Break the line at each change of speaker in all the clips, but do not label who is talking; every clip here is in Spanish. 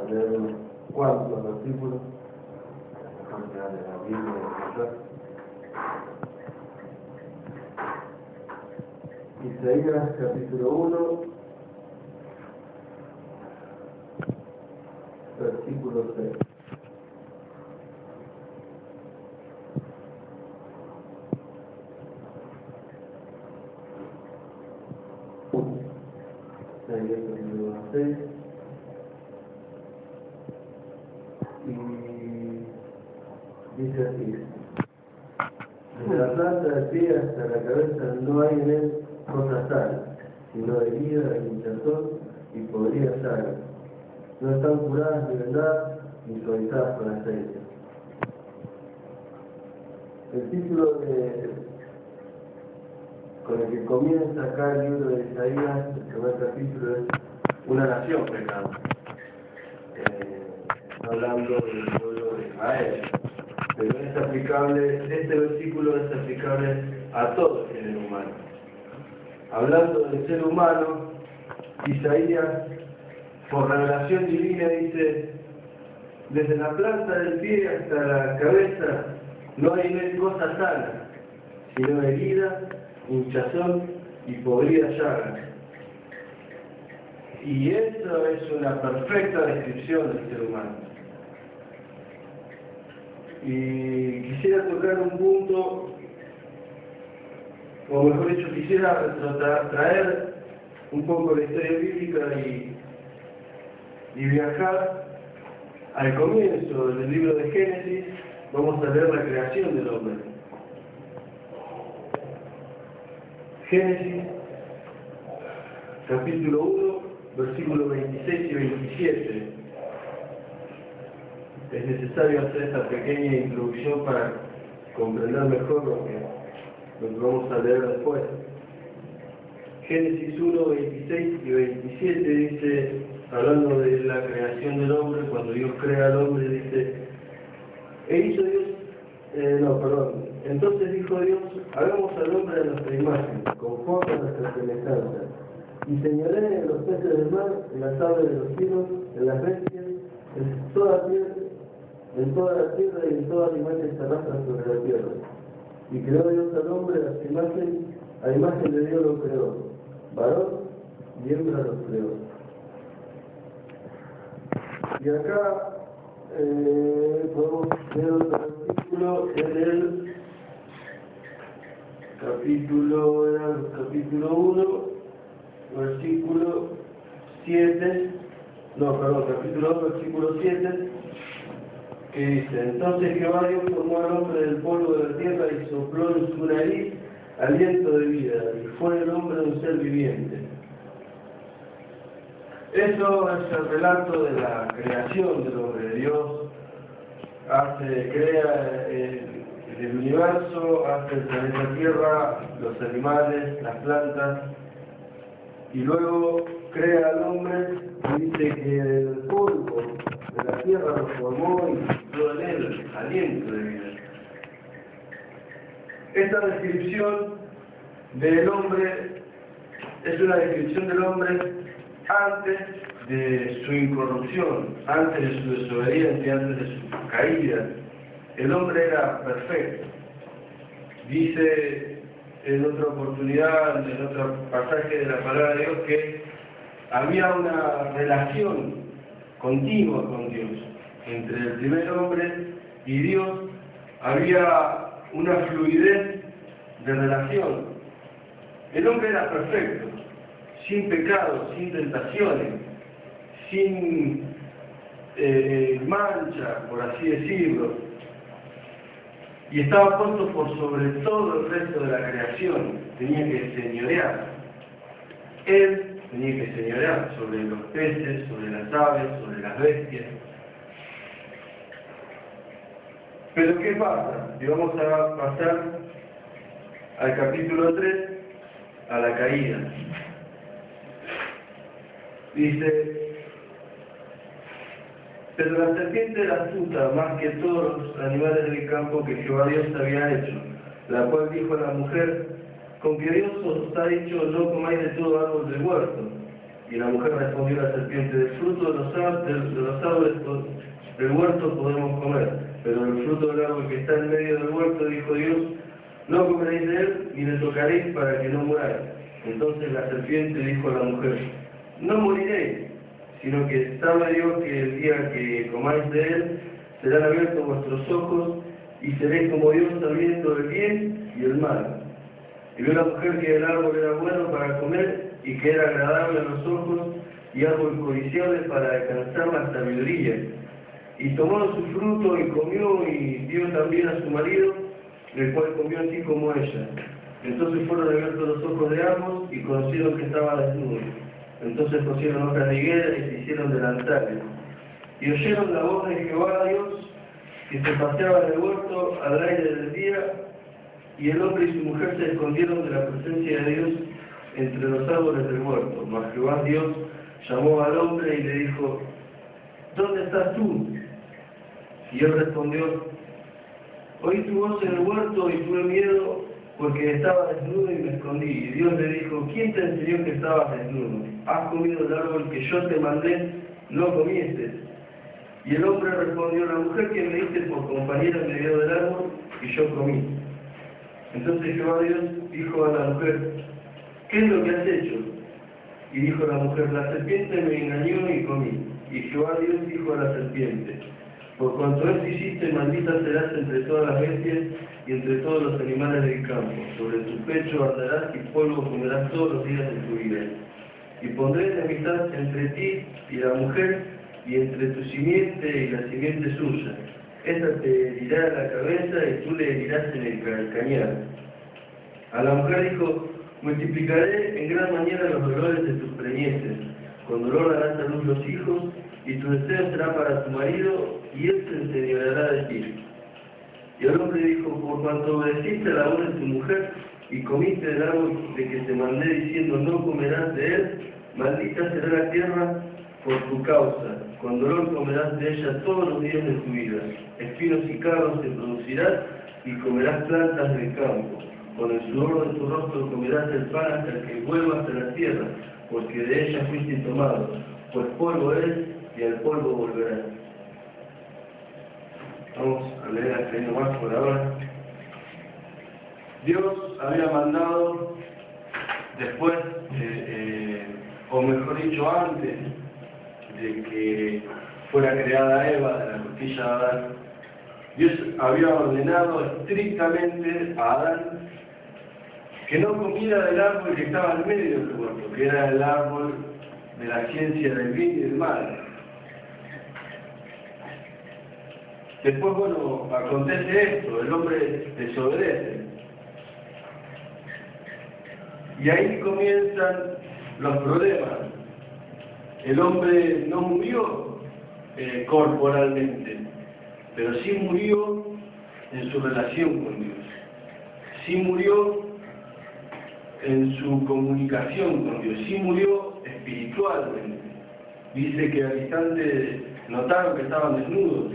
a leer unos cuantos versículos, mejor que de la Biblia de allá. Isaías capítulo 1, versículo 6. Isaías capítulo 6. Y dice así: desde la planta del pie hasta la cabeza no hay en él cosa sana, sino herida y hinchazón y podrida llaga. No están curadas ni vendadas ni suavizadas con aceite. El título con el que comienza acá el libro de Isaías, el primer capítulo, es Una nación pecando, hablando del pueblo de Israel. Pero es aplicable, este versículo es aplicable a todo el género humano. Hablando del ser humano, Isaías, por revelación divina, dice: desde la planta del pie hasta la cabeza no hay en él cosa sana, sino herida, hinchazón y podrida llaga. Y eso es una perfecta descripción del ser humano. Y quisiera tocar un punto, o mejor dicho, quisiera traer un poco la historia bíblica y viajar al comienzo del libro de Génesis. Vamos a leer la creación del hombre. Génesis, capítulo 1, versículos 26 y 27. Es necesario hacer esta pequeña introducción para comprender mejor lo que vamos a leer después. Génesis 1, 26 y 27 dice, hablando de la creación del hombre, cuando Dios crea al hombre, dice: entonces dijo Dios: hagamos al hombre a nuestra imagen, conforme a nuestra semejanza, y señoré en los peces del mar, en las aves de los cielos, en las bestias, en toda la tierra y en todo animal que se arrastra sobre la tierra. Y creó Dios al hombre a imagen de Dios lo creó, varón y hembra los creó. Y acá podemos ver otro versículo en el capítulo 1, versículo 7, capítulo 2, versículo 7, que dice: entonces Jehová Dios formó al hombre del polvo de la tierra y sopló en su nariz aliento de vida, y fue el hombre un ser viviente. Eso es el relato de la creación del hombre. Dios crea el universo, hace el planeta Tierra, los animales, las plantas, y luego crea al hombre y dice que del polvo de la tierra lo formó y sopló en él aliento de vida. Esta descripción del hombre es una descripción del hombre antes de su incorrupción, antes de su desobediencia, antes de su caída. El hombre era perfecto. Dice en otra oportunidad, en otro pasaje de la palabra de Dios, que había una relación continua con Dios. Entre el primer hombre y Dios había una fluidez de relación. El hombre era perfecto, sin pecado, sin tentaciones, sin mancha, por así decirlo, y estaba puesto por sobre todo el resto de la creación. Tenía que señorear. Él tenía que señorear sobre los peces, sobre las aves, sobre las bestias. Pero ¿qué pasa? Y vamos a pasar al capítulo 3, a la caída. Dice: pero la serpiente era astuta más que todos los animales del campo que Jehová Dios había hecho, la cual dijo a la mujer: con que Dios os ha dicho, no comáis de todo árbol del huerto. Y la mujer respondió a la serpiente: del fruto de los árboles del huerto podemos comer, pero del fruto del árbol que está en medio del huerto, dijo Dios, no comeréis de él ni le tocaréis para que no muráis. Entonces la serpiente dijo a la mujer: no moriréis, sino que sabe Dios que el día que comáis de él serán abiertos vuestros ojos y seréis como Dios, sabiendo el bien y el mal. Y vio la mujer que el árbol era bueno para comer y que era agradable a los ojos y árbol codiciable para alcanzar la sabiduría. Y tomó su fruto y comió y dio también a su marido, el cual comió así como ella. Entonces fueron abiertos los ojos de ambos y conocieron que estaba desnudo. Entonces cosieron hojas de higuera y se hicieron delantales. Y oyeron la voz de Jehová Dios, que se paseaba en el huerto al aire del día, y el hombre y su mujer se escondieron de la presencia de Dios entre los árboles del huerto. Mas Jehová Dios llamó al hombre y le dijo: ¿dónde estás tú? Y él respondió: oí tu voz en el huerto y tuve miedo porque estaba desnudo y me escondí. Y Dios le dijo: ¿quién te enseñó que estabas desnudo? ¿Has comido del árbol que yo te mandé? No comiste. Y el hombre respondió: la mujer que me diste por compañera me dio del árbol y yo comí. Entonces Jehová Dios dijo a la mujer: ¿qué es lo que has hecho? Y dijo la mujer: la serpiente me engañó y comí. Y Jehová Dios dijo a la serpiente: por cuanto esto hiciste, maldita serás entre todas las bestias y entre todos los animales del campo. Sobre tu pecho andarás y polvo comerás todos los días de tu vida. Y pondré enemistad entre ti y la mujer, y entre tu simiente y la simiente suya. Esta te herirá en la cabeza y tú le herirás en el calcañar. A la mujer dijo: multiplicaré en gran manera los dolores de tus preñeces. Con dolor darás a luz los hijos, y tu deseo será para tu marido, y él se enseñoreará de ti. Y el hombre dijo: por cuanto obedeciste a la voz de tu mujer, y comiste del árbol de que te mandé diciendo: no comerás de él, maldita será la tierra por tu causa. Con dolor comerás de ella todos los días de tu vida. Espinos y cardos te producirás, y comerás plantas del campo. Con el sudor de tu rostro comerás el pan hasta que vuelvas a la tierra, porque de ella fuiste tomado, pues polvo eres y al polvo volverás. Vamos a leer hasta ahí nomás por ahora. Dios había mandado después, o mejor dicho antes, de que fuera creada Eva de la costilla de Adán, Dios había ordenado estrictamente a Adán que no comiera del árbol que estaba en medio del huerto, que era el árbol de la ciencia del bien y del mal. Después, bueno, acontece esto, el hombre desobedece. Y ahí comienzan los problemas. El hombre no murió corporalmente, pero sí murió en su relación con Dios. Sí murió en su comunicación con Dios. Sí murió espiritualmente. Dice que al instante notaron que estaban desnudos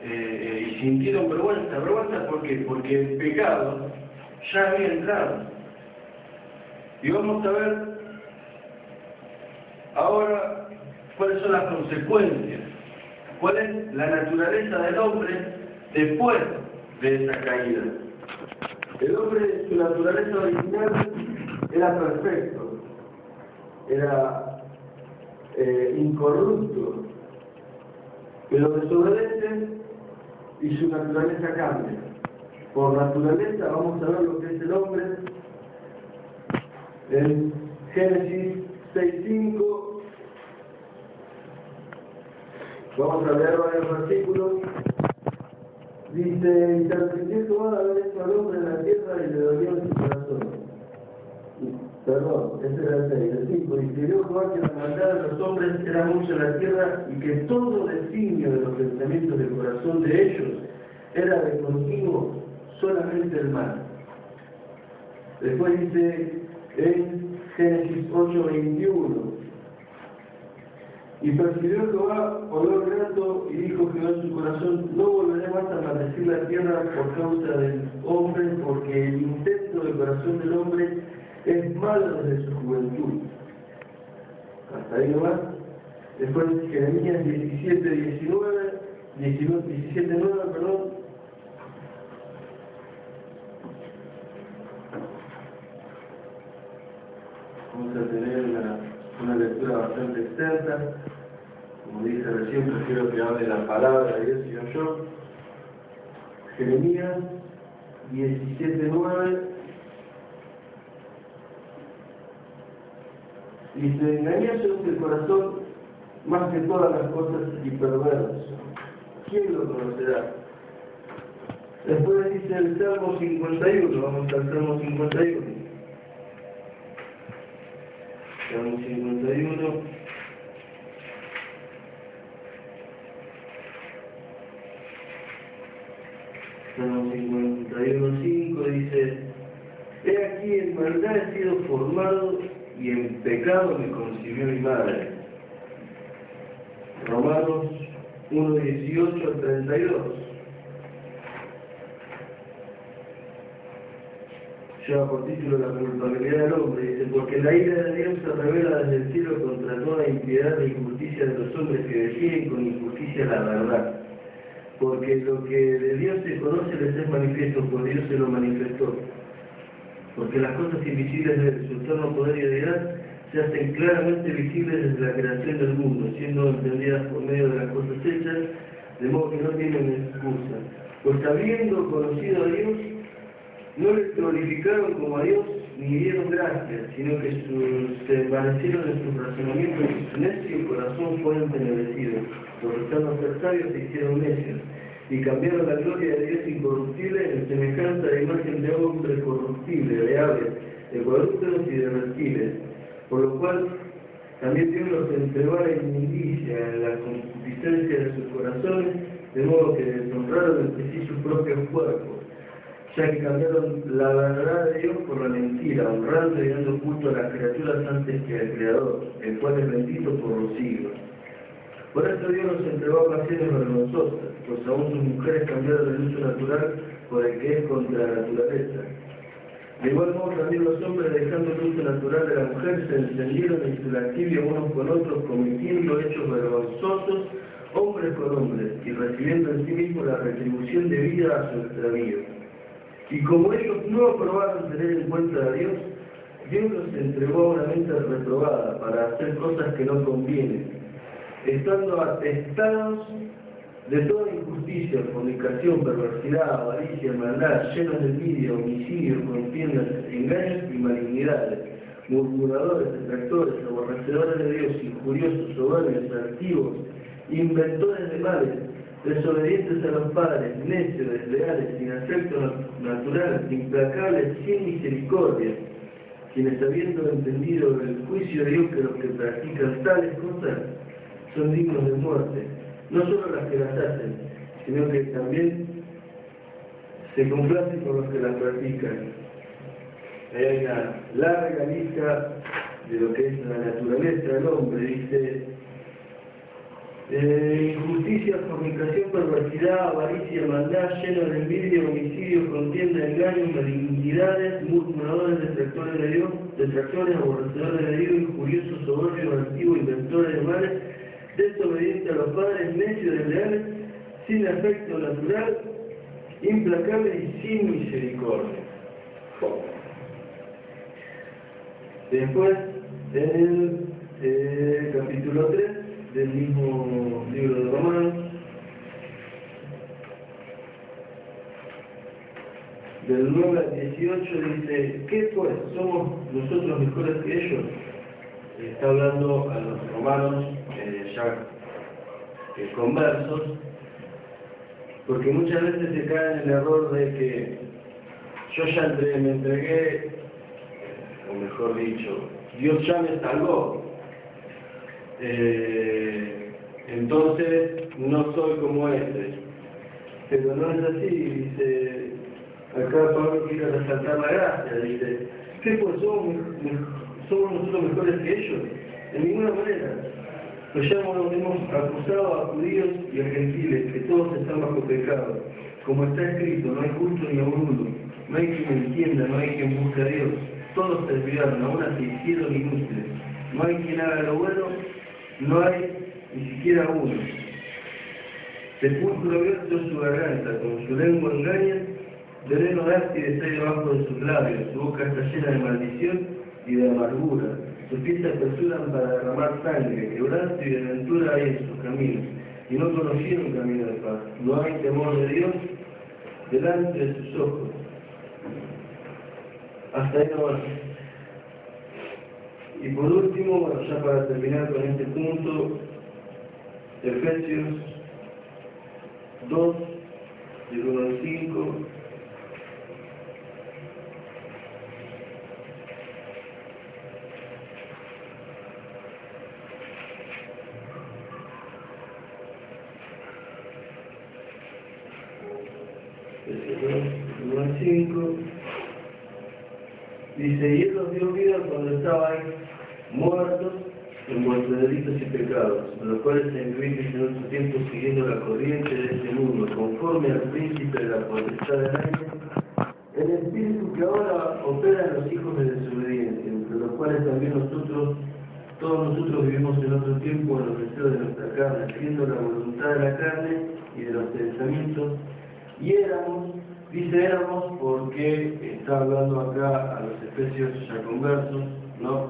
y sintieron vergüenza. ¿Vergüenza por qué? Porque el pecado ya había entrado. Y vamos a ver ahora cuáles son las consecuencias, cuál es la naturaleza del hombre después de esa caída. El hombre, su naturaleza original era perfecto, era incorrupto, pero desobedece y su naturaleza cambia. Por naturaleza vamos a ver lo que es el hombre en Génesis 6:5. Vamos a leer varios versículos. Dice: y se arrepintió Jehová de haber hecho al hombre en la tierra y le dolió en su corazón. Perdón, ese era el 6, el 5. Y escribió Jehová que la maldad de los hombres era mucha en la tierra y que todo designio de los pensamientos del corazón de ellos era de continuo solamente el mal. Después dice en Génesis 8:21: y percibió Jehová olor grato, y dijo Jehová en su corazón: no volveré más a maldecir la tierra por causa del hombre, porque el intento del corazón del hombre es malo desde su juventud. hasta ahí nomás. Después Jeremías 17:9, perdón. Vamos a tener una lectura bastante extensa. Como dije recién, prefiero que hable la palabra de Dios y no yo. Jeremías 17:9 dice: engañoso es el corazón más que todas las cosas y perverso. ¿Quién lo conocerá? Después dice el Salmo 51, vamos al Salmo 51. Salmo 51. Salmo 51:5 dice: he aquí en maldad he sido formado y en pecado me concibió mi madre. Romanos 1:18-32. Lleva por título la culpabilidad del hombre. Dice: porque la ira de Dios se revela desde el cielo contra toda impiedad e injusticia de los hombres que deciden con injusticia la verdad. Porque lo que de Dios se conoce les es manifiesto, por Dios se lo manifestó. Porque las cosas invisibles de su eterno poder y deidad se hacen claramente visibles desde la creación del mundo, siendo entendidas por medio de las cosas hechas, de modo que no tienen excusa. Pues habiendo conocido a Dios, no le glorificaron como a Dios ni dieron gracias, sino que se envanecieron en sus razonamientos y su necio corazón fue entenebrecido. Los estando ser sabios se hicieron necios, y cambiaron la gloria de Dios incorruptible en semejanza de imagen de hombre corruptible, de aves, de cuadrúpedos y de reptiles. Por lo cual también Dios los entregó a la inmundicia en la concupiscencia de sus corazones, de modo que deshonraron entre sí sus propios cuerpos, ya que cambiaron la verdad de Dios por la mentira, honrando y dando culto a las criaturas antes que al Creador, el cual es bendito por los siglos. Por eso Dios los entregó a pasiones vergonzosas, pues aún sus mujeres cambiaron el uso natural por el que es contra la naturaleza. De igual modo también los hombres, dejando el uso natural de la mujer, se encendieron en su lascivia unos con otros, cometiendo hechos vergonzosos, hombres con hombres, y recibiendo en sí mismos la retribución debida a su extravío. Y como ellos no aprobaron tener en cuenta a Dios, Dios los entregó a una mente reprobada para hacer cosas que no convienen, estando atestados de toda injusticia, fornicación, perversidad, avaricia, maldad, llenos de envidia, homicidios, contiendas, engaños y malignidades, murmuradores, detractores, aborrecedores de Dios, injuriosos, soberbios, altivos, inventores de males, desobedientes a los padres, necios, desleales, sin afecto natural, implacables, sin misericordia, quienes habiendo entendido el juicio de Dios que los que practican tales cosas son dignos de muerte, no solo las que las hacen, sino que también se complacen con los que las practican. Hay una larga lista de lo que es la naturaleza del hombre, dice: injusticia, fornicación, perversidad, avaricia, maldad, lleno de envidia, homicidio, contienda, engaños, malignidades, murmuradores, detractores de Dios, detractores, aborrecedores de Dios, injuriosos, soberbios, altivos, inventores de males, desobedientes a los padres, necios, desleales, sin afecto natural, implacables y sin misericordia. Después, en el capítulo 3 del mismo libro de Romanos, del 9 al 18, dice: ¿qué pues? ¿Somos nosotros mejores que ellos? Está hablando a los romanos ya conversos, porque muchas veces se cae en el error de que yo ya me entregué, o mejor dicho, Dios ya me salvó, entonces no soy como este. Pero no es así, dice, acá Pablo quiere resaltar la gracia, dice: ¿qué pues? ¿Somos nosotros mejores que ellos? De ninguna manera. Pues ya hemos acusado a judíos y a gentiles, que todos están bajo pecado. Como está escrito: no hay justo ni aun uno, no hay quien entienda, no hay quien busque a Dios. Todos se desviaron, aún se hicieron inútiles. no hay quien haga lo bueno, no hay ni siquiera uno. Sepulcro abierto en su garganta, con su lengua engaña, veneno de ácido hay debajo de sus labios, su boca está llena de maldición y de amargura, sus pies se apresuran para derramar sangre, quebranto y desventura hay en sus caminos, y no conocieron camino de paz, no hay temor de Dios delante de sus ojos. Hasta ahí no va. Y por último, bueno, ya para terminar con este punto, Efesios 2, del 1 al 5. Efesios 2, del 1 al 5. Dice, y Él os dio vida cuando estabais muertos en vuestros delitos y pecados, en los cuales vivisteis en otro tiempo siguiendo la corriente de este mundo, conforme al príncipe de la potestad del aire, el espíritu que ahora opera en los hijos de desobediencia, entre los cuales también todos nosotros vivimos en otro tiempo en los deseos de nuestra carne, haciendo la voluntad de la carne y de los pensamientos, y éramos porque está hablando acá a los efesios ya conversos, ¿no?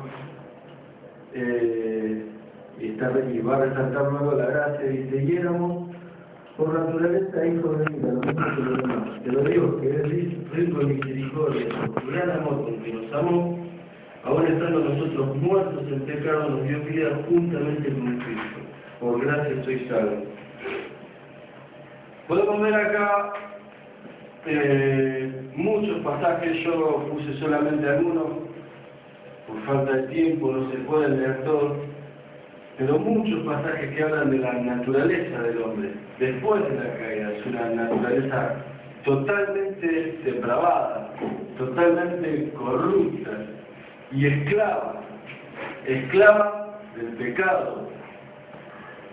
Y va a resaltar luego la gracia, dice, y éramos por naturaleza hijos de ira, lo mismo que los demás. Pero Dios, que es rico en misericordia, por su gran amor con que nos amó, aún estando nosotros muertos en pecado, nos dio vida juntamente con Cristo. Por gracia sois salvos. Podemos ver acá muchos pasajes, yo puse solamente algunos, por falta de tiempo no se pueden leer todos, pero muchos pasajes que hablan de la naturaleza del hombre, después de la caída. Es una naturaleza totalmente depravada, totalmente corrupta y esclava del pecado.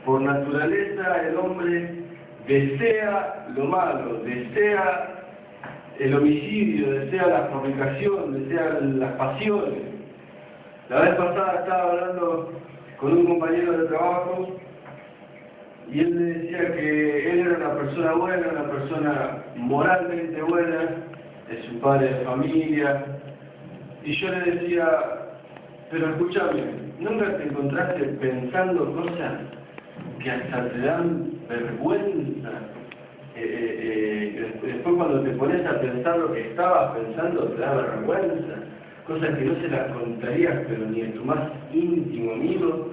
Por naturaleza el hombre desea lo malo, desea el homicidio, desea la fornicación, desea las pasiones. La vez pasada estaba hablando con un compañero de trabajo y él me decía que él era una persona buena, una persona moralmente buena, es un padre de familia, y yo le decía, pero escúchame, ¿nunca te encontraste pensando cosas que hasta te dan vergüenza? Después cuando te pones a pensar lo que estabas pensando te da vergüenza, cosas que no se las contarías pero ni a tu más íntimo amigo.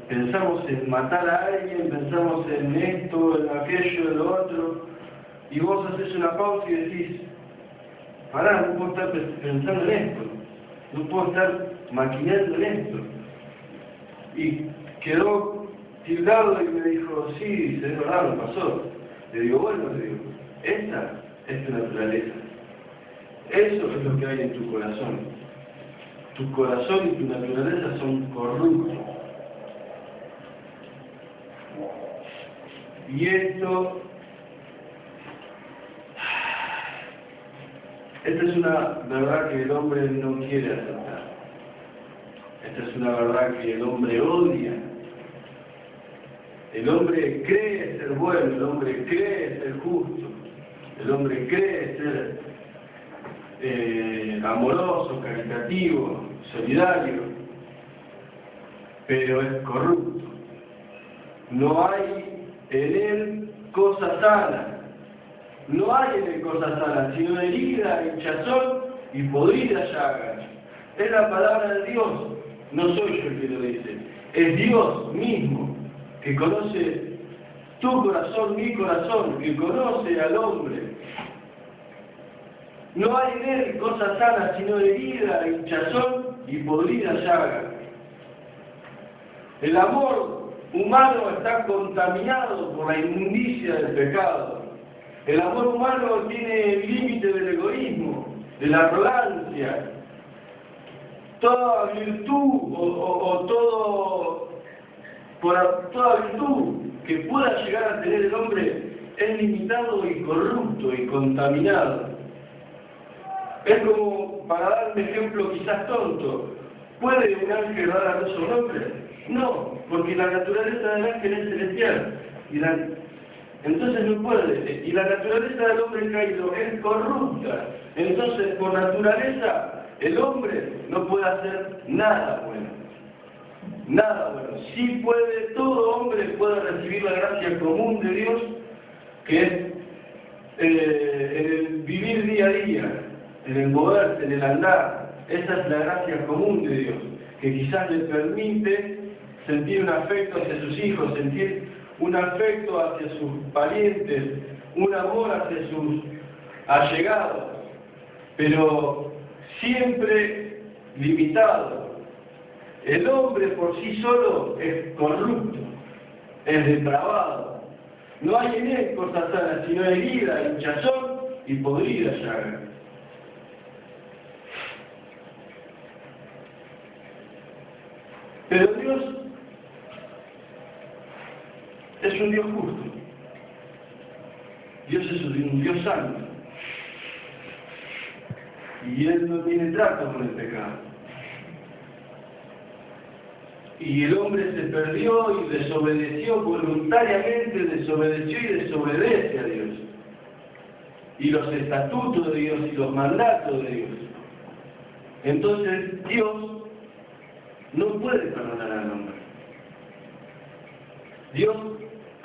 Pensamos en matar a alguien, pensamos en esto, en aquello, en lo otro, y vos haces una pausa y decís, pará, no puedo estar pensando en esto, no puedo estar maquinando en esto. Y quedó tildado y me dijo, sí, es verdad, me pasó. Le digo, bueno, esta es tu naturaleza. Eso es lo que hay en tu corazón. Tu corazón y tu naturaleza son corruptos. Y esta es una verdad que el hombre no quiere aceptar. Esta es una verdad que el hombre odia. El hombre cree ser bueno, el hombre cree ser justo, el hombre cree ser amoroso, caritativo, solidario, pero es corrupto. No hay en él cosa sana, no hay en él cosa sana, sino herida, hinchazón y podrida llaga. Es la palabra de Dios, no soy yo el que lo dice, es Dios mismo, que conoce tu corazón, mi corazón, que conoce al hombre. No hay en él cosa sana, sino herida, hinchazón y podrida llaga. El amor humano está contaminado por la inmundicia del pecado. El amor humano tiene el límite del egoísmo, de la arrogancia. Toda virtud toda virtud que pueda llegar a tener el hombre es limitado y corrupto y contaminado. Es como, para dar un ejemplo quizás tonto, ¿Puede un ángel dar a luz a un hombre? No, porque la naturaleza del ángel es celestial. Entonces no puede. Y la naturaleza del hombre caído es corrupta. Entonces, por naturaleza, el hombre no puede hacer nada bueno. Nada bueno. Sí puede, todo hombre puede recibir la gracia común de Dios, que es en el vivir día a día, en el moverse, en el andar. Esa es la gracia común de Dios, que quizás le permite sentir un afecto hacia sus hijos, sentir un afecto hacia sus parientes, un amor hacia sus allegados, pero siempre limitado. El hombre por sí solo es corrupto, es depravado. No hay en él cosas sanas, sino herida, hinchazón y podrida llaga. Pero Dios es un Dios justo. Dios es un Dios santo. Y Él no tiene trato con el pecado. Y el hombre se perdió y desobedeció voluntariamente, desobedeció y desobedece a Dios. Y los estatutos de Dios y los mandatos de Dios. Entonces Dios no puede perdonar al hombre. Dios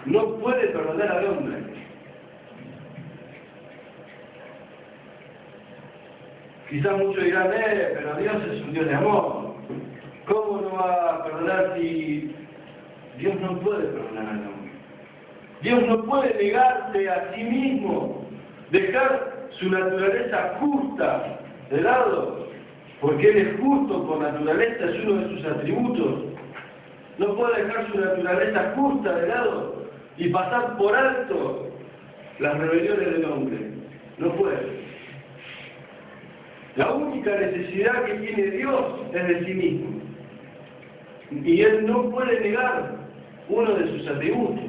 no puede perdonar al hombre. Quizás muchos dirán, pero Dios es un Dios de amor. ¿Cómo no va a perdonar si Dios no puede perdonar al hombre? Dios no puede negarse a sí mismo, dejar su naturaleza justa de lado, porque Él es justo por naturaleza, es uno de sus atributos. No puede dejar su naturaleza justa de lado y pasar por alto las rebeliones del hombre. No puede. La única necesidad que tiene Dios es de sí mismo. Y Él no puede negar uno de sus atributos.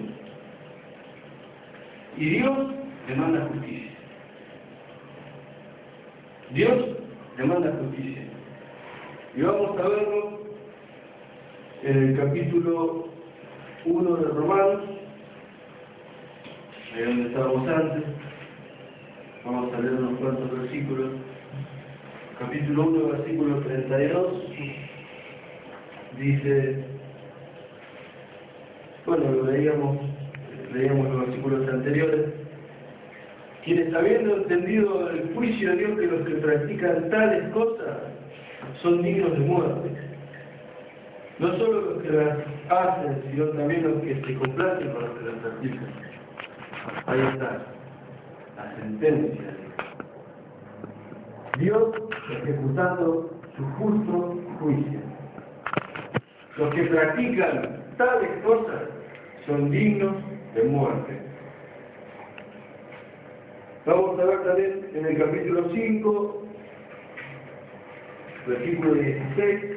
Y Dios demanda justicia. Dios demanda justicia. Y vamos a verlo en el capítulo 1 de Romanos, ahí donde estábamos antes. Vamos a leer unos cuantos versículos. Capítulo 1, versículo 32. Dice, bueno, leíamos los versículos anteriores, quienes habiendo entendido el juicio de Dios que los que practican tales cosas son dignos de muerte, no solo los que las hacen, sino también los que se complacen con los que las practican. Ahí está, la sentencia. Dios ejecutando su justo juicio. Los que practican tales cosas son dignos de muerte. Vamos a ver también en el capítulo 5, versículo 16.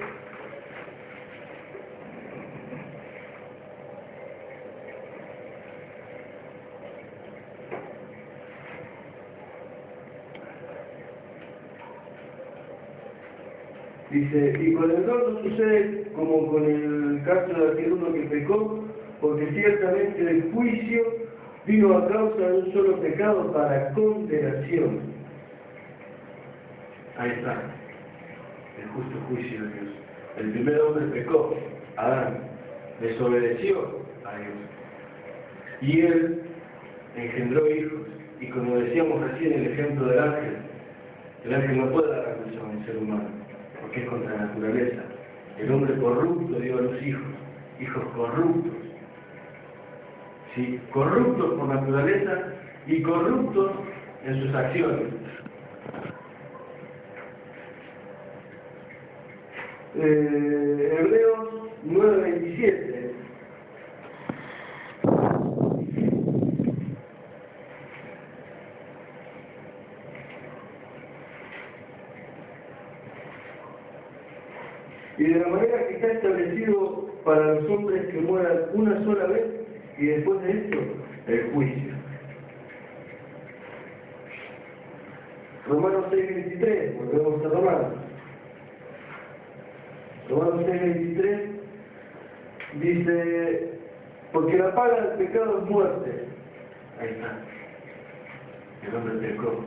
Dice, y con el don no sucede como con el caso de aquel uno que pecó, porque ciertamente el juicio vino a causa de un solo pecado para condenación. Ahí está, el justo juicio de Dios. El primer hombre pecó, Adán, desobedeció a Dios. Y él engendró hijos. Y como decíamos recién en el ejemplo del ángel no puede dar a luz a un ser humano, porque es contra la naturaleza. El hombre corrupto dio a los hijos corruptos. ¿Sí? Corruptos por naturaleza y corruptos en sus acciones. Hebreos 9:27. Y de la manera que está establecido para los hombres que mueran una sola vez, y después de esto, el juicio. Romanos 6:23, volvemos a Romanos. Romanos 6:23 dice, porque la paga del pecado es muerte. Ahí está. El hombre pecó.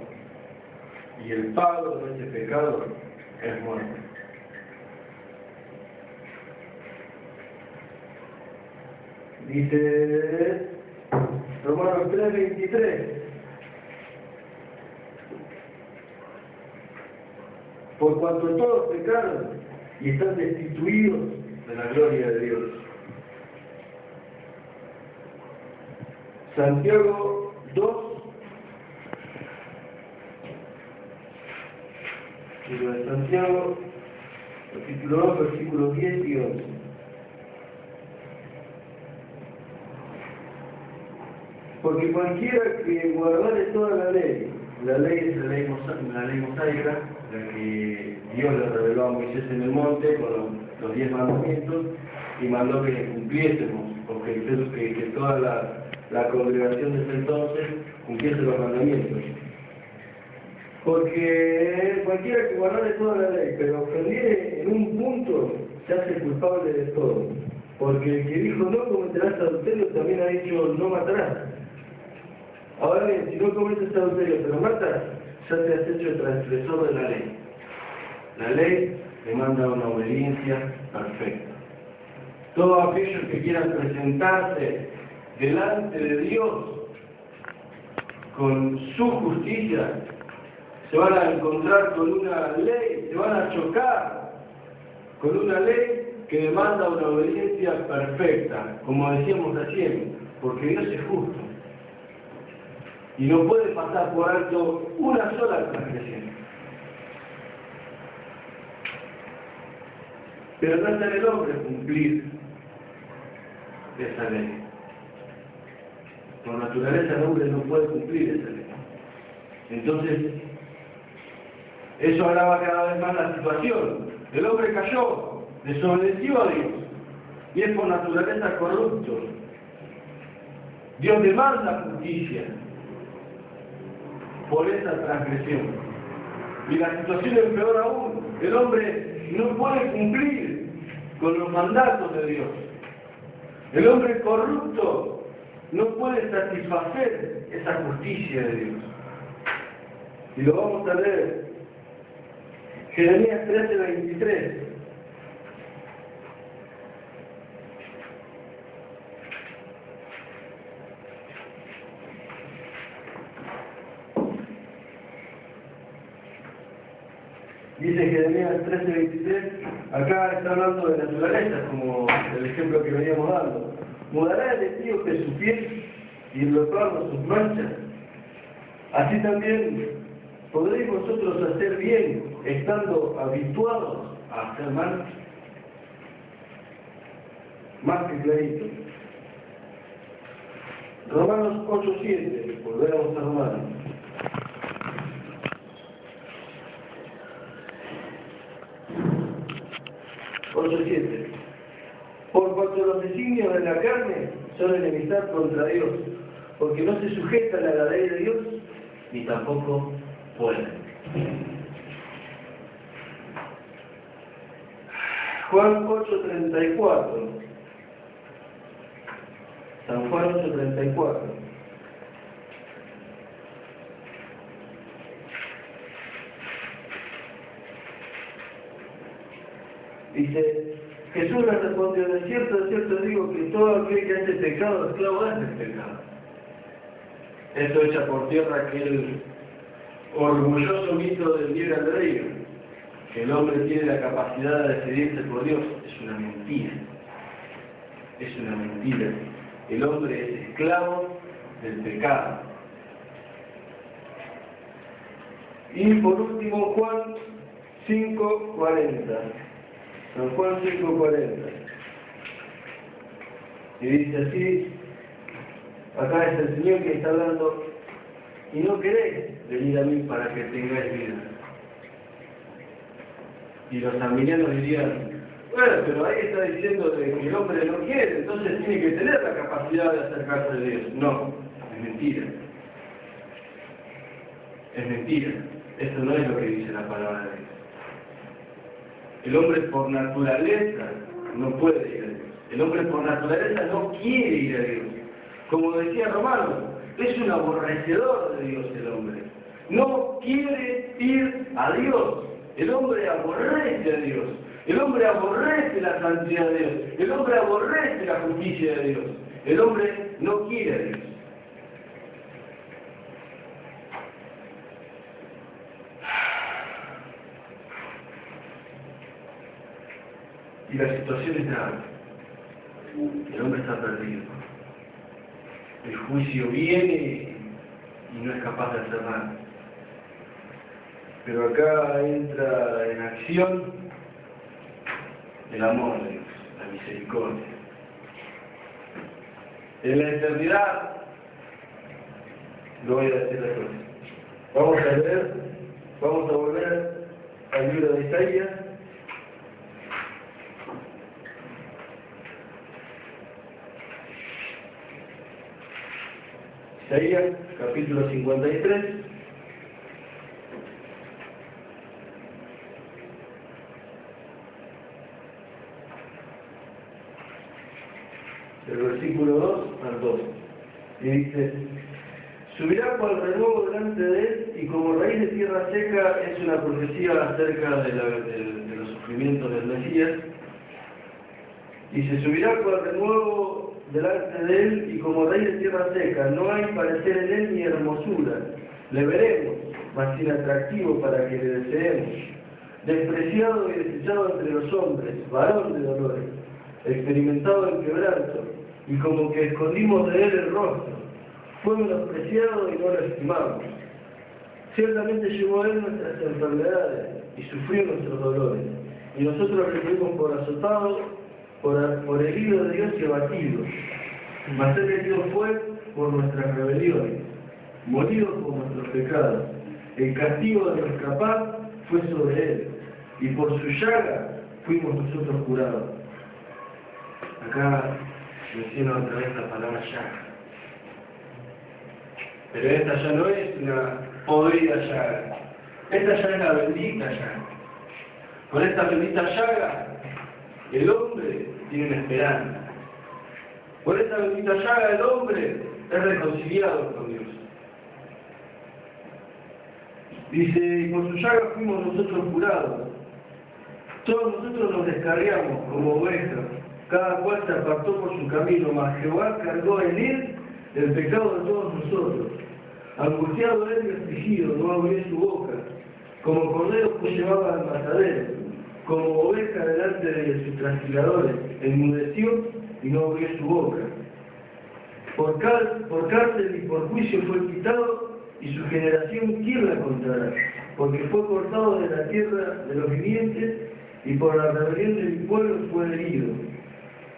Y el pago de ese pecado es muerte. Dice Romanos 3:23. Por cuanto todos pecaron y están destituidos de la gloria de Dios. Santiago 2, libro de Santiago, capítulo 2, versículos 10 y 11. Porque cualquiera que guardare toda la ley es la ley mosaica, la que Dios le reveló a Moisés en el monte con los 10 mandamientos y mandó que cumpliésemos, o que toda la congregación desde entonces cumpliese los mandamientos. Porque cualquiera que guardare toda la ley, pero ofendiere en un punto, se hace culpable de todo. Porque el que dijo no cometerás adulterio también ha dicho no matarás. Ahora bien, si no cometes adulterio pero matas, ya te has hecho transgresor de la ley. La ley demanda una obediencia perfecta. Todos aquellos que quieran presentarse delante de Dios con su justicia, se van a encontrar con una ley, se van a chocar con una ley que demanda una obediencia perfecta, como decíamos recién, porque Dios es justo y no puede pasar por alto una sola transgresión. Pero no está en el hombre cumplir esa ley. Por naturaleza el hombre no puede cumplir esa ley. Entonces, eso agrava cada vez más la situación. El hombre cayó, desobedeció a Dios y es por naturaleza corrupto. Dios demanda justicia por esa transgresión. Y la situación es peor aún. El hombre no puede cumplir con los mandatos de Dios. El hombre corrupto no puede satisfacer esa justicia de Dios. Y lo vamos a leer. Jeremías 13:23. Dice Jeremías 13:23, acá está hablando de naturaleza, como el ejemplo que veníamos dando. ¿Mudará el etíope su piel y el leopardo sus manchas? Así también podréis vosotros hacer bien, estando habituados a hacer mal. Más que clarito. Romanos 8:7, volvemos a Romanos. 8:7. Por cuanto los designios de la carne son enemistad contra Dios, porque no se sujetan a la ley de Dios, ni tampoco pueden. Juan 8:34. San Juan 8:34. Dice, Jesús le respondió, de cierto digo que todo aquel que hace pecado, esclavo es del pecado. Esto echa por tierra aquel orgulloso mito del libre albedrío, que el hombre tiene la capacidad de decidirse por Dios. Es una mentira. Es una mentira. El hombre es esclavo del pecado. Y por último, Juan 5:40. San Juan 5:40. Y dice así, acá es el Señor que está hablando, y no queréis venir a mí para que tengáis vida. Y los arminianos dirían, bueno, pero ahí está diciendo de que el hombre no quiere, entonces tiene que tener la capacidad de acercarse a Dios. No, es mentira. Es mentira. Esto no es lo que dice la palabra de Dios. El hombre por naturaleza no puede ir a Dios. El hombre por naturaleza no quiere ir a Dios. Como decía Romano, es un aborrecedor de Dios el hombre. No quiere ir a Dios. El hombre aborrece a Dios. El hombre aborrece la santidad de Dios. El hombre aborrece la justicia de Dios. El hombre no quiere a Dios. Y la situación es grave. El hombre está perdido. El juicio viene y no es capaz de hacer nada. Pero acá entra en acción el amor de Dios, la misericordia. En la eternidad, no voy a decir la cosa. Vamos a leer, vamos a volver al libro de Isaías. Isaías, capítulo 53. Del versículo 2 al 12. Y dice: subirá cual renuevo delante de él, y como raíz de tierra seca. Es una profecía acerca de los sufrimientos del Mesías. Dice: subirá cual renuevo delante de él, y como raíz de tierra seca. No hay parecer en él ni hermosura. Le veremos, mas sin atractivo para que le deseemos. Despreciado y desechado entre los hombres, varón de dolores, experimentado en quebranto, y como que escondimos de él el rostro. Fue menospreciado y no lo estimamos. Ciertamente llevó él nuestras enfermedades y sufrió nuestros dolores. Y nosotros le tuvimos por azotado, por herido de Dios y abatido. Mas él herido fue por nuestras rebeliones, molido por nuestros pecados. El castigo de nuestra paz fue sobre él, y por su llaga fuimos nosotros curados. Acá menciona otra vez la palabra llaga. Pero esta ya no es una podrida llaga. Esta ya es la bendita llaga. Con esta bendita llaga, el hombre tiene una esperanza. Por esta bendita llaga, el hombre es reconciliado con Dios. Dice: y por su llaga fuimos nosotros curados. Todos nosotros nos descarriamos como ovejas. Cada cual se apartó por su camino, mas Jehová cargó en él el pecado de todos nosotros. Angustiado él y afligido, no abrió su boca. Como cordero fue llevado al matadero, como oveja delante de sus trasquiladores, enmudeció y no abrió su boca. Por cárcel y por juicio fue quitado, y su generación quién la contará, porque fue cortado de la tierra de los vivientes, y por la rebelión de mi pueblo fue herido.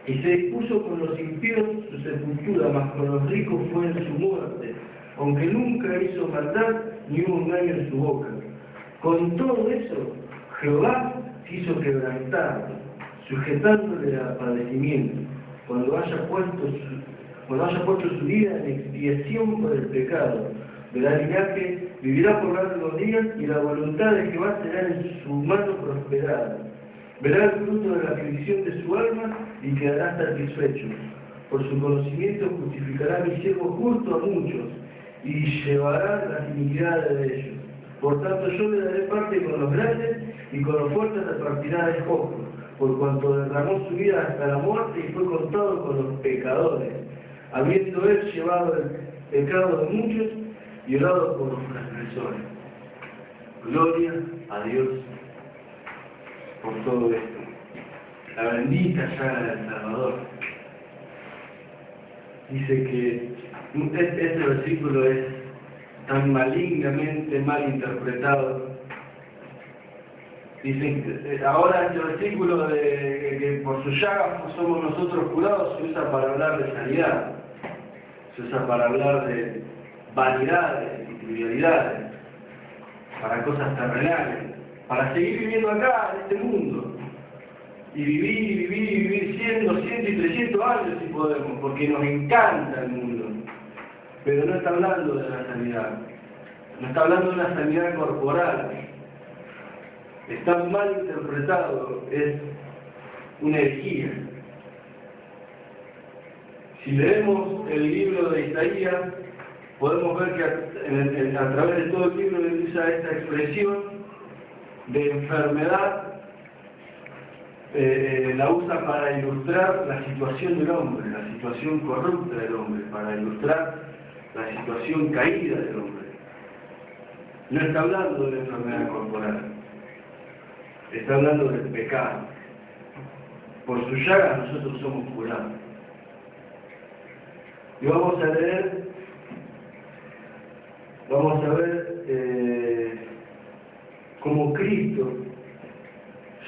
Y se dispuso con los impíos su sepultura, mas con los ricos fue en su muerte, aunque nunca hizo maldad ni hubo engaño en su boca. Con todo eso, Jehová quiso quebrantarlo, sujetándole a padecimiento, cuando haya puesto su vida en expiación por el pecado. Verá linaje, vivirá por largos días, y la voluntad de Jehová será en su mano prosperada. Verá el fruto de la aflicción de su alma y quedará satisfecho. Por su conocimiento justificará mi siervo justo a muchos, y llevará las iniquidades de ellos. Por tanto yo le daré parte con los grandes, y con los fuertes repartirá despojos, por cuanto derramó su vida hasta la muerte y fue contado con los pecadores, habiendo él llevado el pecado de muchos y orado por los transgresores. Gloria a Dios por todo esto. La bendita llaga del Salvador. Dice que este versículo es tan malignamente mal interpretado. Dicen que ahora este versículo de que por su llaga somos nosotros curados se usa para hablar de sanidad, se usa para hablar de vanidades y trivialidades, para cosas terrenales, para seguir viviendo acá en este mundo y vivir 100, 200 y 300 años si podemos, porque nos encanta el mundo. Pero no está hablando de la sanidad, no está hablando de una sanidad corporal. está mal interpretado, es una herejía. Si leemos el libro de Isaías, podemos ver que a través de todo el libro él usa esta expresión de enfermedad, la usa para ilustrar la situación del hombre, la situación corrupta del hombre, para ilustrar la situación caída del hombre. No está hablando de la enfermedad corporal, está hablando del pecado. Por su llaga nosotros somos curados. Y vamos a leer, vamos a ver cómo Cristo,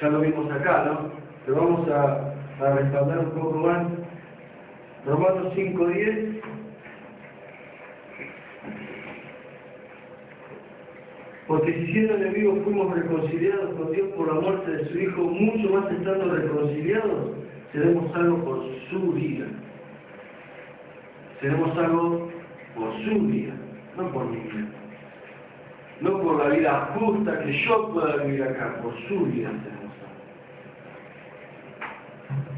ya lo vimos acá, ¿no? Pero vamos a respaldar un poco más. Romanos 5:10. Porque si siendo enemigos fuimos reconciliados con Dios por la muerte de su Hijo, mucho más estando reconciliados, seremos salvos por su vida. Seremos salvos por su vida, no por mi vida. No por la vida justa que yo pueda vivir acá, por su vida seremos salvos.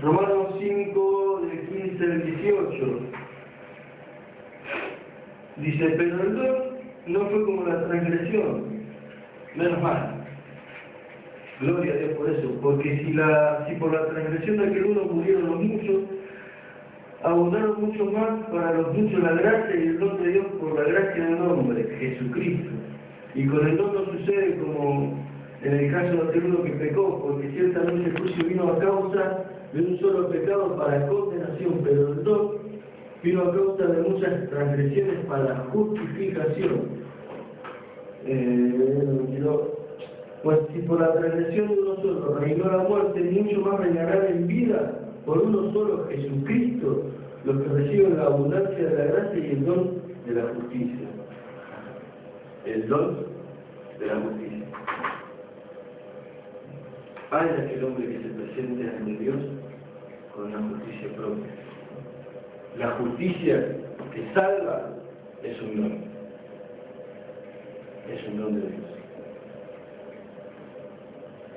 Romanos 5, del 15 al 18. Dice, pero el don no fue como la transgresión. Menos mal. Gloria a Dios por eso. Porque si por la transgresión de aquel uno murieron los muchos, abundaron mucho más para los muchos la gracia y el don de Dios por la gracia del hombre, Jesucristo. Y con el don no sucede como en el caso de aquel uno que pecó, porque ciertamente el juicio vino a causa de un solo pecado para condenación, pero el don vino a causa de muchas transgresiones para justificación. Pues si por la transgresión de uno solo reinó la muerte, mucho más reinará en vida por uno solo, Jesucristo, los que reciben la abundancia de la gracia y el don de la justicia. El don de la justicia. Hay aquel hombre que se presente ante Dios con una justicia propia. La justicia que salva es un don. Es un don de Dios.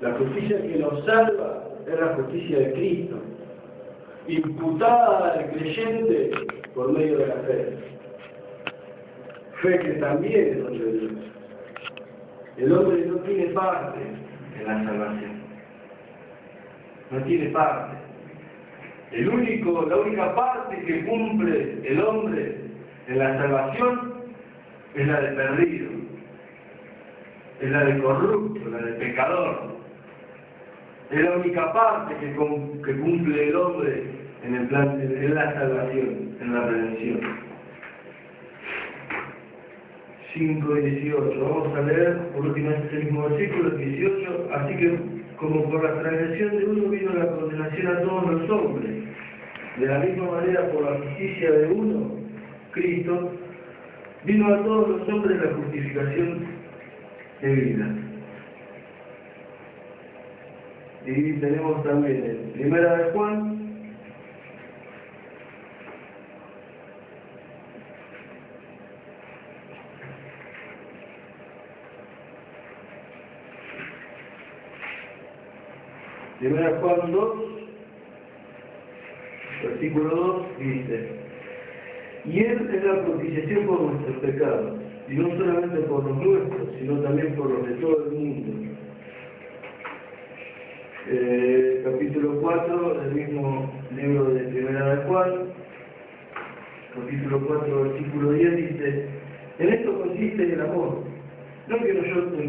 La justicia que nos salva es la justicia de Cristo, imputada al creyente por medio de la fe. Fe que también es don de Dios. El hombre no tiene parte en la salvación. No tiene parte. La única parte que cumple el hombre en la salvación es la de perdido. Es la de corrupto, la de pecador. Es la única parte que cumple el hombre en la salvación, en la redención. 5:18. Vamos a leer por última vez el mismo versículo, 18. Así que, como por la transgresión de uno vino la condenación a todos los hombres, de la misma manera por la justicia de uno, Cristo, vino a todos los hombres la justificación de vida. Y tenemos también en 1 de Juan, Primera Juan 2, versículo 2, dice: y Él es la propiciación por nuestros pecados, y no solamente por los nuestros, sino también por los de todo el mundo. Capítulo 4 del mismo libro de Primera de Juan, capítulo 4, versículo 10, dice: en esto consiste el amor, no en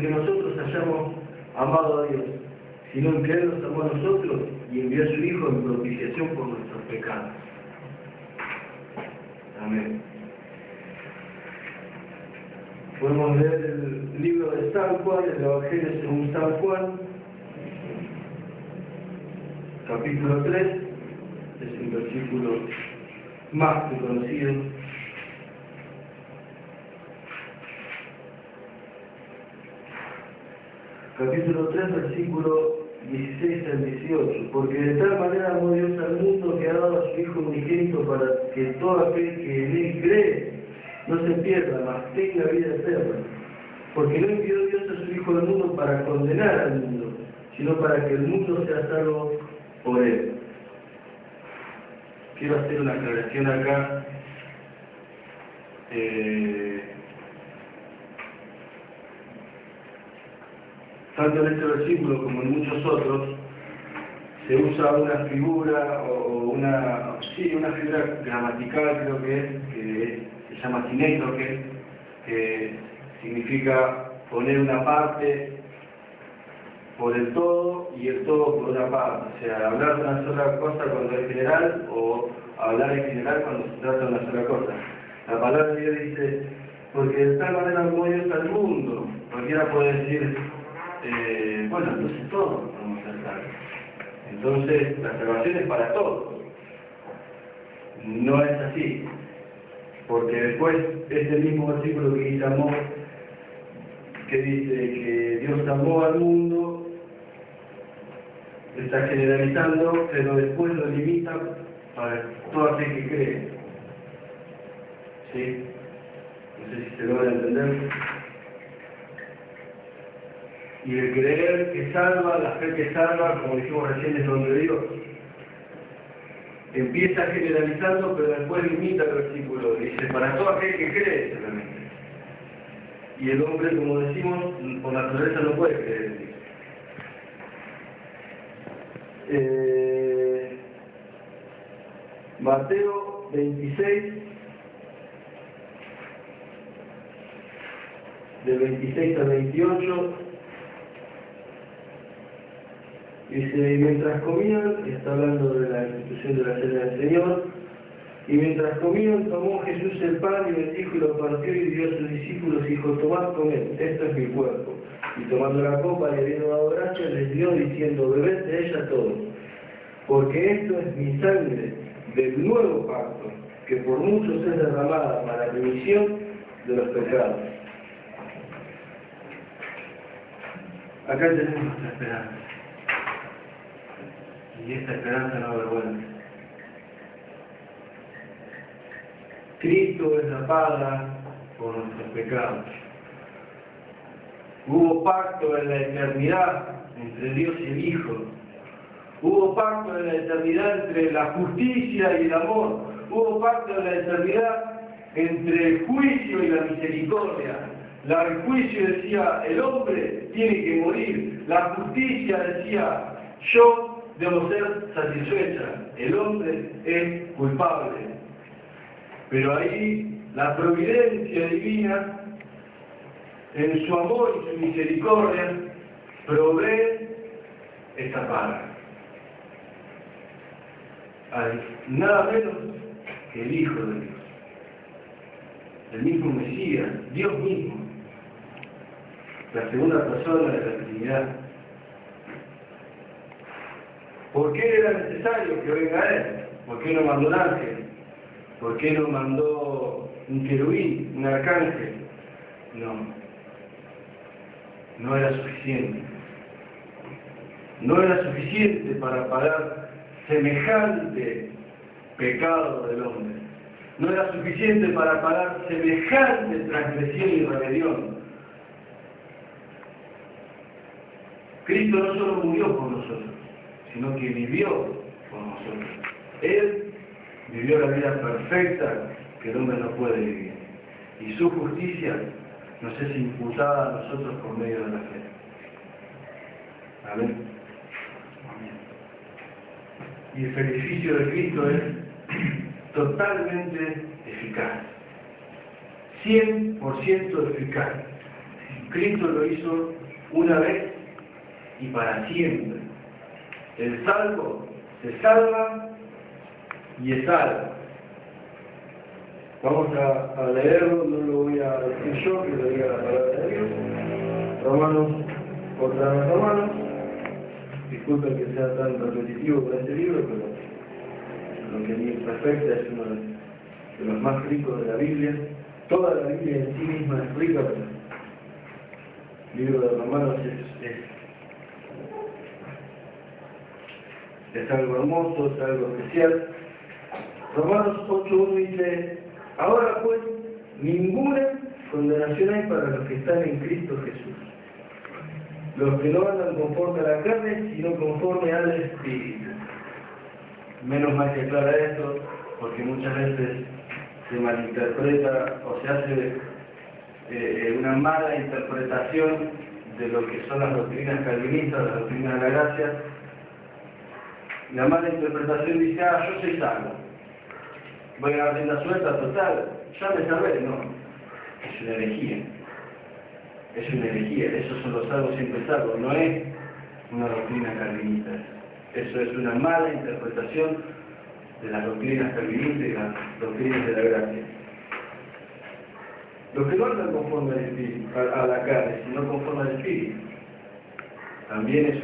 que nosotros hayamos amado a Dios, sino en que Él nos amó a nosotros y envió a su Hijo en propiciación por nuestros pecados. Amén. Podemos leer el libro de San Juan, el Evangelio según San Juan, capítulo 3, es el versículo más que conocido. Capítulo 3, versículo 16 al 18. Porque de tal manera amó Dios al mundo que ha dado a su Hijo unigénito para que todo aquel que en Él cree no se pierda, mas tenga vida eterna. Porque no envió Dios a su Hijo al mundo para condenar al mundo, sino para que el mundo sea salvo por él. Quiero hacer una aclaración acá. Tanto en este versículo como en muchos otros, se usa una figura o una figura gramatical, creo que se llama sinécdoque, que significa poner una parte por el todo y el todo por una parte. O sea, hablar de una sola cosa cuando es general o hablar en general cuando se trata de una sola cosa. La palabra de Dios dice, porque de tal manera amó Dios al mundo. Cualquiera puede decir, bueno, entonces todos vamos a ser salvos. Entonces, la salvación es para todos. No es así. Porque después, este mismo versículo que dice amor, que dice que Dios amó al mundo, está generalizando, pero después lo limita para todo aquel que cree. ¿Sí? No sé si se logra entender. Y el creer que salva, la fe que salva, como dijimos recién, es don de Dios. Empieza generalizando, pero después limita el versículo. Dice, para todo aquel que cree solamente. Y el hombre, como decimos, por naturaleza no puede creer. Mateo 26, del 26 al 28, dice, y mientras comían, está hablando de la institución de la cena del Señor, y mientras comían, tomó Jesús el pan y bendijo y lo partió y dio a sus discípulos y dijo, tomad, comed, esto es mi cuerpo. Y tomando la copa y habiendo dado gracias, les dio diciendo, bebed de ella todos, porque esto es mi sangre del nuevo pacto, que por muchos es derramada para la remisión de los pecados. Acá tenemos nuestra esperanza. Y esta esperanza no avergüenza. Cristo es la paga por nuestros pecados. Hubo pacto en la eternidad entre Dios y el Hijo. Hubo pacto en la eternidad entre la justicia y el amor. Hubo pacto en la eternidad entre el juicio y la misericordia. El juicio decía, el hombre tiene que morir. La justicia decía, yo debo ser satisfecha. El hombre es culpable. Pero ahí la providencia divina, en su amor y su misericordia, provee esta paga. Hay nada menos que el Hijo de Dios, el mismo Mesías, Dios mismo, la segunda persona de la Trinidad. ¿Por qué era necesario que venga Él? ¿Por qué no mandó un ángel? ¿Por qué no mandó un querubín, un arcángel? No era suficiente. No era suficiente para pagar semejante pecado del hombre. No era suficiente para pagar semejante transgresión y rebelión. Cristo no solo murió por nosotros, sino que vivió por nosotros. Él vivió la vida perfecta que el hombre no puede vivir. Y su justicia nos es imputada a nosotros por medio de la fe. Amén. Y el sacrificio de Cristo es totalmente eficaz. 100% eficaz. Cristo lo hizo una vez y para siempre. El salvo se salva y es salvo. Vamos a leerlo, no lo voy a decir yo, que lo diga la palabra de Dios. Romanos, otra vez Romanos. Disculpen que sea tan repetitivo con este libro, pero lo que a mí es perfecta, es uno de los más ricos de la Biblia. Toda la Biblia en sí misma es rica, pero el libro de Romanos es algo hermoso, es algo especial. Romanos 8.1 dice, ahora pues, ninguna condenación hay para los que están en Cristo Jesús. los que no andan conforme a la carne, sino conforme al Espíritu. Menos mal que aclara esto, porque muchas veces se malinterpreta o se hace una mala interpretación de lo que son las doctrinas calvinistas, las doctrinas de la gracia. La mala interpretación dice, yo soy salvo, voy a dar rienda suelta total, ya me salvé. No, es una herejía. Es una herejía, esos son los salvos siempre salvos, no es una doctrina calvinista. Eso es una mala interpretación de las doctrinas calvinistas y las doctrinas de la gracia. Los que no andan conforme al Espíritu, a la carne, sino conforme al Espíritu, también es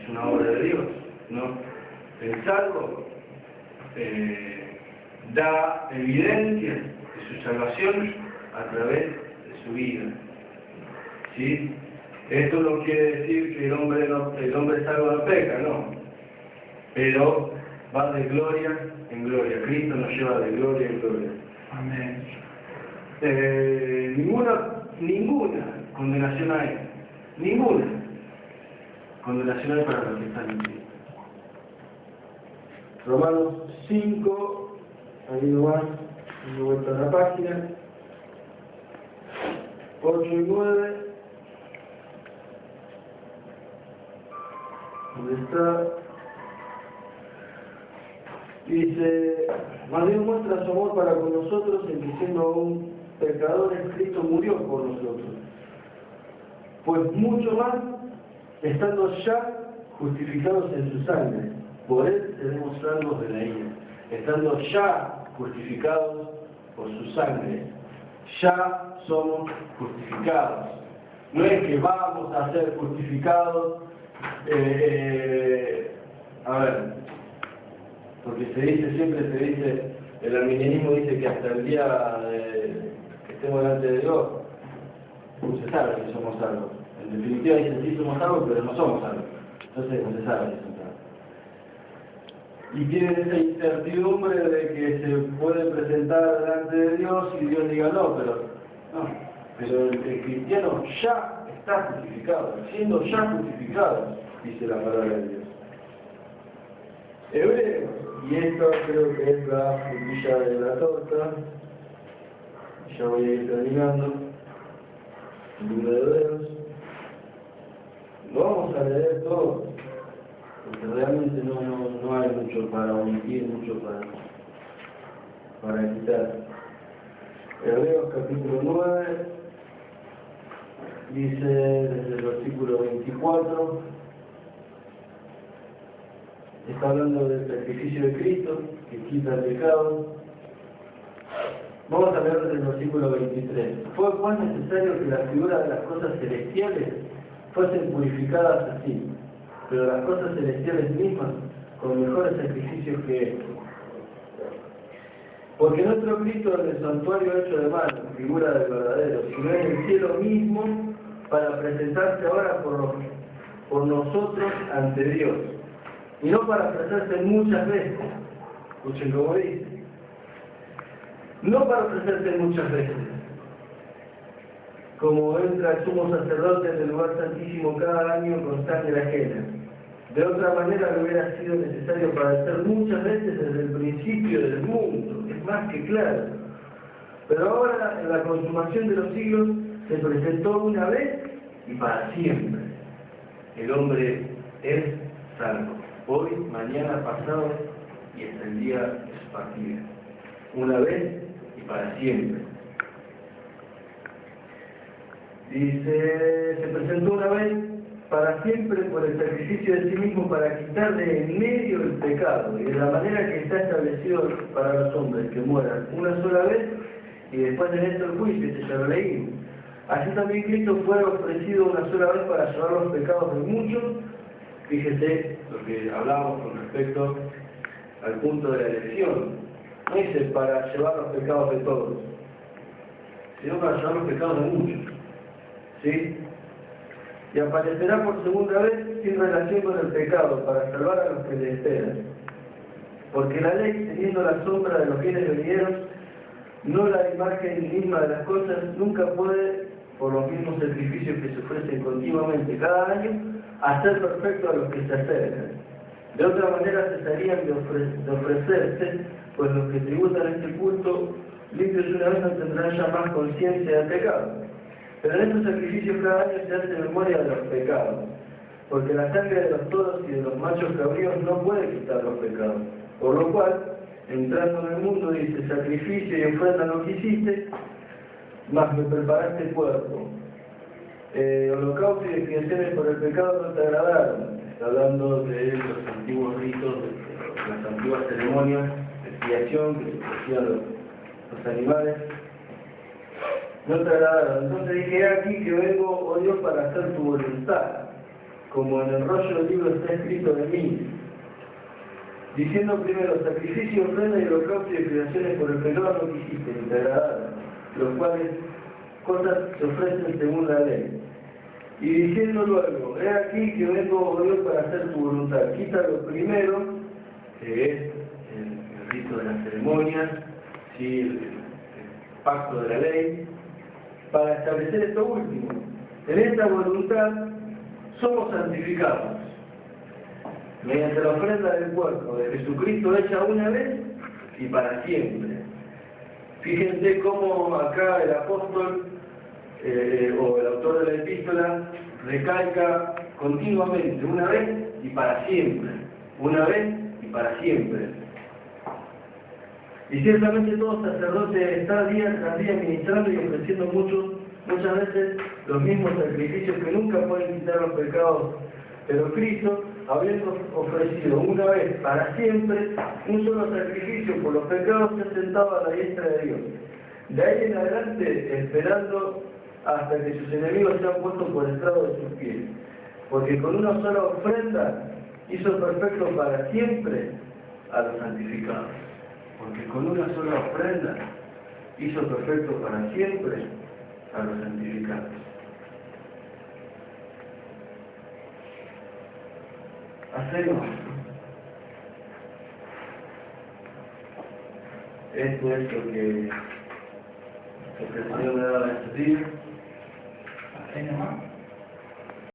una obra de Dios, ¿no? El salvo da evidencia de su salvación a través de su vida. ¿Sí? Esto no quiere decir que el hombre salvo no peca, no. Pero va de gloria en gloria. Cristo nos lleva de gloria en gloria.
Amén.
Ninguna condenación hay. Ninguna condenación hay para los que están en Cristo. Romanos 5, ahí nomás, de vuelta a la página. 8 y 9. ¿Dónde está? Dice, mas Dios muestra su amor para con nosotros en que siendo aún pecadores, Cristo murió por nosotros. Pues mucho más, estando ya justificados en su sangre, por él seremos salvos de la ira. Estando ya justificados por su sangre, ya somos justificados. No es que vamos a ser justificados, porque el arminianismo dice que hasta el día que estemos delante de Dios, no se sabe que somos salvos. En definitiva dicen sí somos salvos, pero no somos salvos. Entonces no se sabe si somos salvos. Y tienen esa incertidumbre de que se puede presentar delante de Dios y Dios diga no, pero el cristiano ya está justificado, siendo ya justificado, dice la palabra de Dios. Hebreos, y esto creo que es la frutilla de la torta, ya voy a ir terminando, el libro de Hebreos. Lo vamos a leer todo, porque realmente no hay mucho para omitir, mucho para quitar. Hebreos capítulo 9, dice desde el versículo 24, está hablando del sacrificio de Cristo, que quita el pecado. Vamos a leer desde el versículo 23. Fue pues necesario que las figuras de las cosas celestiales fuesen purificadas así, pero las cosas celestiales mismas con mejores sacrificios que estos. Porque nuestro Cristo es el santuario hecho de mano, figura del verdadero, sino en el cielo mismo, para presentarse ahora por nosotros ante Dios. Y no para ofrecerse muchas veces, escuchen como dice, no para ofrecerse muchas veces, como entra el sumo sacerdote en el lugar santísimo cada año con sangre ajena. De otra manera no hubiera sido necesario padecer muchas veces desde el principio del mundo, es más que claro. Pero ahora, en la consumación de los siglos, se presentó una vez y para siempre. El hombre es salvo. Hoy, mañana, pasado y hasta el día de su partida. Una vez y para siempre. Dice, se presentó una vez para siempre por el sacrificio de sí mismo para quitar de en medio el pecado, y de la manera que está establecido para los hombres, que mueran una sola vez y después de esto el juicio, ya lo leímos. Así también Cristo fue ofrecido una sola vez para llevar los pecados de muchos. Fíjese lo que hablamos con respecto al punto de la elección. No dice para llevar los pecados de todos, sino para llevar los pecados de muchos. ¿Sí? Y aparecerá por segunda vez sin relación con el pecado, para salvar a los que le esperan. Porque la ley, teniendo la sombra de los bienes venideros, no la imagen misma de las cosas, nunca puede por los mismos sacrificios que se ofrecen continuamente cada año, a ser perfectos a los que se acercan. De otra manera cesarían de ofrecerse, pues los que tributan este culto limpios una vez no tendrán ya más conciencia del pecado. Pero en estos sacrificios cada año se hace memoria de los pecados, porque la sangre de los toros y de los machos cabríos no puede quitar los pecados. Por lo cual, entrando en el mundo, dice, sacrificio y ofrenda no quisiste, mas me preparaste cuerpo. Holocausto y expiaciones por el pecado no te agradaron. Está hablando de los antiguos ritos, de las antiguas ceremonias de expiación que se hacían los animales. No te agradaron. Entonces dije, aquí que vengo, oh Dios, para hacer tu voluntad, como en el rollo del libro está escrito de mí. Diciendo primero, sacrificio, ofrenda y holocausto y expiaciones por el pecado no quisiste, ni te agradaron, los cuales cosas se ofrecen según la ley. Y diciendo luego, he aquí que vengo, oh Dios, para hacer tu voluntad. Quita lo primero, que es el rito de las ceremonias, ¿sí? el pacto de la ley, para establecer esto último. En esta voluntad somos santificados, mediante la ofrenda del cuerpo de Jesucristo hecha una vez y para siempre. Fíjense cómo acá el apóstol o el autor de la epístola recalca continuamente, una vez y para siempre, una vez y para siempre. Y ciertamente todo sacerdote está día tras día ministrando y ofreciendo muchas veces los mismos sacrificios que nunca pueden quitar los pecados, pero Cristo, habiendo ofrecido una vez para siempre un solo sacrificio por los pecados, se ha sentado a la diestra de Dios. De ahí en adelante, esperando hasta que sus enemigos sean puestos por estrado de sus pies. Porque con una sola ofrenda hizo perfecto para siempre a los santificados. Porque con una sola ofrenda hizo perfecto para siempre a los santificados. Hacemos. Esto es lo que el Señor me daba a estos días.
Hacemos.